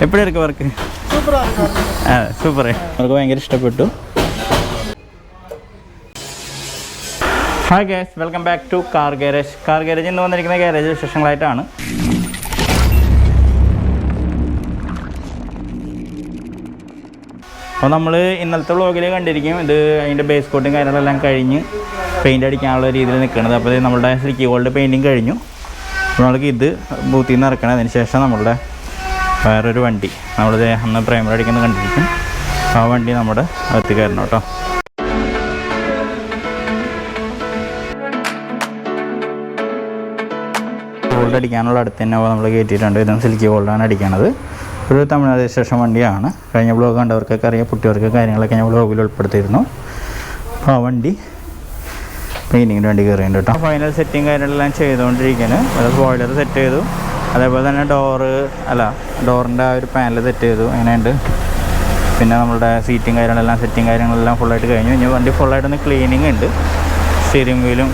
എപ്പോഴും എടുക്കുക work? Super. അവർക്ക് ഭയങ്കര ഇഷ്ടപ്പെട്ടു. Hi guys, welcome back to car garage. Car garage ഇന്ന് വന്നിരിക്കുന്ന ഗാരേജ് വിശേഷങ്ങളായിട്ടാണ്. അപ്പോൾ നമ്മൾ ഇന്നലത്തെ വ്ളോഗിൽ കണ്ടിരിക്കും ഇത് അതിൻ്റെ ബേസ് കോട്ടും കാര്യങ്ങളെല്ലാം കഴിഞ്ഞ് പെയിൻ്റ് അടിക്കാനുള്ള രീതിയിൽ നിൽക്കുന്നത്. അപ്പോൾ നമ്മുടെ സിൽക്കി ഗോൾഡ് പെയിൻറ്റിങ് കഴിഞ്ഞു. അപ്പോൾ നമ്മൾക്ക് ഇത് ബൂത്തിൽ നിന്ന് ഇറക്കണം. അതിന് ശേഷം നമ്മളുടെ വേറൊരു വണ്ടി നമ്മൾ അന്ന് പ്രൈമർ അടിക്കുന്നത് കണ്ടിരിക്കും. ആ വണ്ടി നമ്മുടെ അകത്ത് കയറണം കേട്ടോ. ഗോൾഡ് അടിക്കാനുള്ള അടുത്ത് തന്നെ നമ്മൾ കയറ്റിയിട്ടുണ്ട്. ഇതും സിൽക്കി ഗോൾഡാണ് അടിക്കണത്. ഒരു തമിഴ്നാട് രജിസ്ട്രേഷൻ വണ്ടിയാണ്. കഴിഞ്ഞ ബ്ലോഗ് കണ്ടവർക്കൊക്കെ അറിയാം, കുട്ടികൾക്ക് കാര്യങ്ങളൊക്കെ ഞാൻ ബ്ലോഗിൽ ഉൾപ്പെടുത്തിയിരുന്നു. അപ്പോൾ ആ വണ്ടി പെയിൻറ്റിങ്ങിന് വേണ്ടി കയറിയിട്ടുണ്ട് കേട്ടോ. ഫൈനൽ സെറ്റിങ് കാര്യങ്ങളെല്ലാം ചെയ്തുകൊണ്ടിരിക്കുന്നത്. അത് ബോയിലർ സെറ്റ് ചെയ്തു, അതേപോലെ തന്നെ ഡോറിൻ്റെ ആ ഒരു പാനൽ സെറ്റ് ചെയ്തു. അങ്ങനെയുണ്ട്. പിന്നെ നമ്മളുടെ സീറ്റിംഗ് കാര്യങ്ങളെല്ലാം സെറ്റിങ് കാര്യങ്ങളെല്ലാം ഫുള്ളായിട്ട് കഴിഞ്ഞു. ഇനി വണ്ടി ഫുള്ളായിട്ടൊന്ന് ക്ലീനിങ് ഉണ്ട്. സ്റ്റിയറിംഗ് വീലും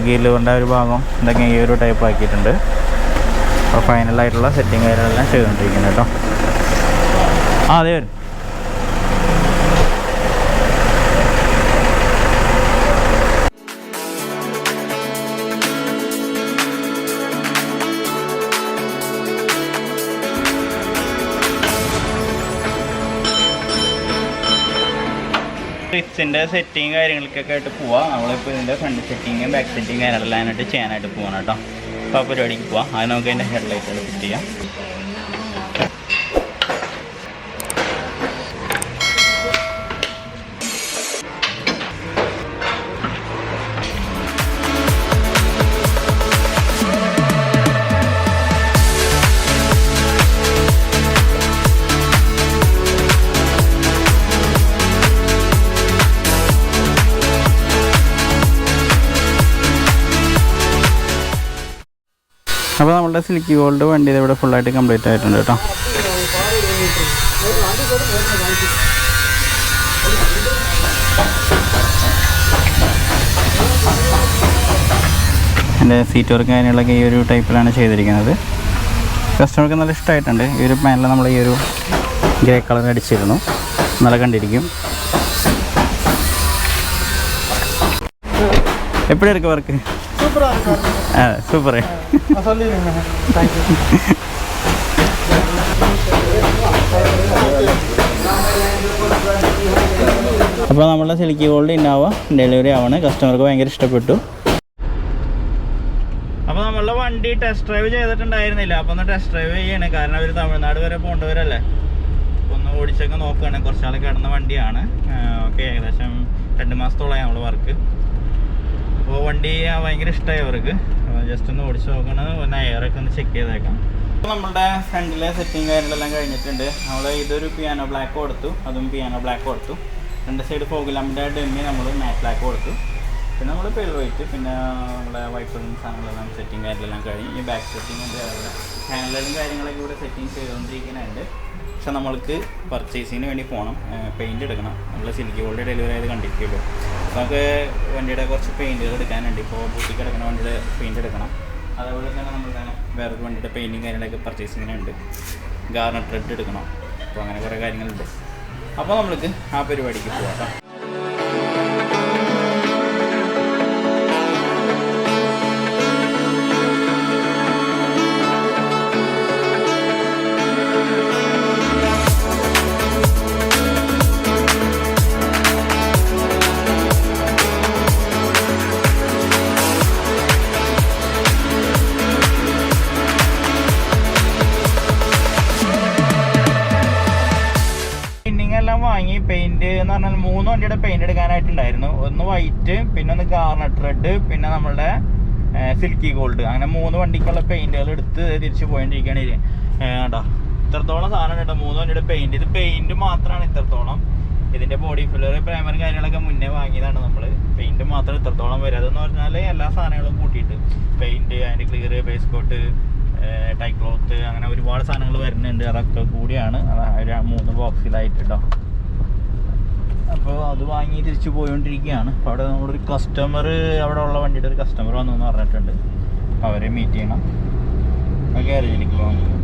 ഗിയർ ലിവറിൻ്റെ ഒരു ഭാഗം ഇതൊക്കെ ഈ ഒരു ടൈപ്പ് ആക്കിയിട്ടുണ്ട്. അപ്പോൾ ഫൈനലായിട്ടുള്ള സെറ്റിങ് കാര്യങ്ങളെല്ലാം ചെയ്തുകൊണ്ടിരിക്കുന്നത് കേട്ടോ. അതെ വരും. റിറ്റ്സിൻ്റെ സെറ്റിങ് കാര്യങ്ങൾക്കൊക്കെ ആയിട്ട് പോവാം. നമ്മളിപ്പോൾ ഇതിൻ്റെ ഫ്രണ്ട് സെറ്റിങ് ബാക്ക് സെറ്റിങ് കാര്യങ്ങളെല്ലാം ആയിട്ട് ചെയ്യാനായിട്ട് പോകണം കേട്ടോ. അപ്പോൾ ആ പരിപാടിക്ക് പോവാം. അത് നമുക്ക് അതിൻ്റെ ഹെഡ്ലൈറ്റുകൾ ഫിറ്റ് ചെയ്യാം. അപ്പോൾ നമ്മളുടെ സിൽക്കി ഗോൾഡ് വണ്ടി ഇവിടെ ഫുള്ളായിട്ട് കംപ്ലീറ്റ് ആയിട്ടുണ്ട് കേട്ടോ. എൻ്റെ സീറ്റ് വർക്ക് കാര്യങ്ങളൊക്കെ ഈ ഒരു ടൈപ്പിലാണ് ചെയ്തിരിക്കുന്നത്. കസ്റ്റമർക്ക് നല്ല ഇഷ്ടമായിട്ടുണ്ട്. ഈ ഒരു പാനൽ നമ്മൾ ഈ ഒരു ഗ്രേ കളർ അടിച്ചിരുന്നു, നല്ല കണ്ടിരിക്കും. എപ്പോഴും എടുക്കുക വർക്ക്? സൂപ്പർ. അപ്പോൾ നമ്മളെ സിൽക്കി ഗോൾഡ് ഇന്നോവ ഡെലിവറി ആവാണ്. കസ്റ്റമർക്ക് ഭയങ്കര ഇഷ്ടപ്പെട്ടു. അപ്പോൾ നമ്മളുടെ വണ്ടി ടെസ്റ്റ് ഡ്രൈവ് ചെയ്തിട്ടുണ്ടായിരുന്നില്ല. അപ്പോൾ ഒന്ന് ടെസ്റ്റ് ഡ്രൈവ് ചെയ്യണേ. കാരണം അവർ തമിഴ്നാട് വരെ പോകേണ്ടവരല്ലേ. അപ്പോൾ ഒന്ന് ഓടിച്ചൊക്കെ നോക്കുകയാണ്. കുറച്ചാൾ കിടന്ന വണ്ടിയാണ്. ഓക്കെ, ഏകദേശം 2 മാസത്തോളമായി നമ്മൾ വർക്ക്. അപ്പോൾ വണ്ടി ഭയങ്കര ഇഷ്ടമായി അവർക്ക്. ജസ്റ്റ് ഒന്ന് ഓടിച്ച് നോക്കണം, ഒന്ന് എയറൊക്കെ ഒന്ന് ചെക്ക് ചെയ്തേക്കാം. അപ്പോൾ നമ്മളുടെ ഫ്രണ്ടിലെ സെറ്റിങ് കാര്യങ്ങളെല്ലാം കഴിഞ്ഞിട്ടുണ്ട്. നമ്മൾ ഇതൊരു പിയാനോ ബ്ലാക്ക് കൊടുത്തു, അതും പിയാനോ ബ്ലാക്ക് കൊടുത്തു. 2 സൈഡ് ഫോഗ് ലാമ്പിൻ്റെ ഡെമ്മി നമ്മൾ മാറ്റ് ബ്ലാക്ക് കൊടുത്തു. പിന്നെ നമ്മൾ പെൽ വൈറ്റ്, പിന്നെ നമ്മുടെ വൈപ്പറും സാധനങ്ങളെല്ലാം സെറ്റിങ് കാര്യങ്ങളെല്ലാം കഴിഞ്ഞ് ഈ ബാക്ക് സെറ്റിങ്ങിൻ്റെ ഹാൻഡിലും കാര്യങ്ങളൊക്കെ ഇവിടെ സെറ്റിങ് ചെയ്തുകൊണ്ടിരിക്കുന്നുണ്ട്. പക്ഷെ നമ്മൾക്ക് പർച്ചേസിങ്ങിന് വേണ്ടി പോകണം, പെയിൻറ്റ് എടുക്കണം. നമ്മൾ സിൽക്കി ഗോൾഡ് ഡെലിവറി ആയത് കണ്ടിരിക്കുമല്ലോ. നമുക്ക് വണ്ടിയുടെ കുറച്ച് പെയിൻറ്റുകൾ എടുക്കാനുണ്ട്. ഇപ്പോൾ ബൂട്ടിൽ കിടക്കുന്ന വണ്ടിയുടെ പെയിൻറ്റ് എടുക്കണം. അതേപോലെ തന്നെ നമ്മുടെ വേറൊരു വണ്ടിയുടെ പെയിൻറ്റിങ് കാര്യങ്ങളൊക്കെ പർച്ചേസിങ്ങിനുണ്ട്. ഗാർണറ്റ് റെഡ് എടുക്കണം. അപ്പോൾ അങ്ങനെ കുറേ കാര്യങ്ങളുണ്ട്. അപ്പോൾ നമ്മൾക്ക് ആ പരിപാടിക്ക് പോകാം കേട്ടോ. വാങ്ങി പെയിന്റ് എന്ന് പറഞ്ഞാൽ 3 വണ്ടിയുടെ പെയിന്റ് എടുക്കാനായിട്ടുണ്ടായിരുന്നു. ഒന്ന് വൈറ്റ്, പിന്നെ ഒന്ന് ഗാർണറ്റ് റെഡ്, പിന്നെ നമ്മളുടെ സിൽക്കി ഗോൾഡ്. അങ്ങനെ 3 വണ്ടിക്കുള്ള പെയിന്റുകൾ എടുത്ത് തിരിച്ച് പോയിട്ടിരിക്കുകയാണ്. കേട്ടോ, ഇത്രത്തോളം സാധനം കേട്ടോ 3 വണ്ടിയുടെ പെയിന്റ്. ഇത് പെയിന്റ് മാത്രമാണ് ഇത്രത്തോളം. ഇതിന്റെ ബോഡി ഫില്ലർ പ്രൈമർ കാര്യങ്ങളൊക്കെ മുന്നേ വാങ്ങിയതാണ് നമ്മൾ. പെയിന്റ് മാത്രം ഇത്രത്തോളം വരും. അതെന്ന് പറഞ്ഞാൽ എല്ലാ സാധനങ്ങളും കൂട്ടിയിട്ട് പെയിന്റ്, അതിൻ്റെ clear, base coat, tie cloth, അങ്ങനെ ഒരുപാട് സാധനങ്ങൾ വരുന്നുണ്ട്. അതൊക്കെ കൂടിയാണ് 3 ബോക്സിലായിട്ട് കേട്ടോ. അപ്പോൾ അത് വാങ്ങി തിരിച്ചു പോയിക്കൊണ്ടിരിക്കുകയാണ്. അപ്പോൾ അവിടെ നമ്മുടെ ഒരു കസ്റ്റമർ, അവിടെ ഉള്ള വണ്ടിയുടെ ഒരു കസ്റ്റമർ വന്നു എന്ന് പറഞ്ഞിട്ടുണ്ട്. അവരെ മീറ്റ് ചെയ്യണം. ഗാരേജിലേക്ക് പോകാം.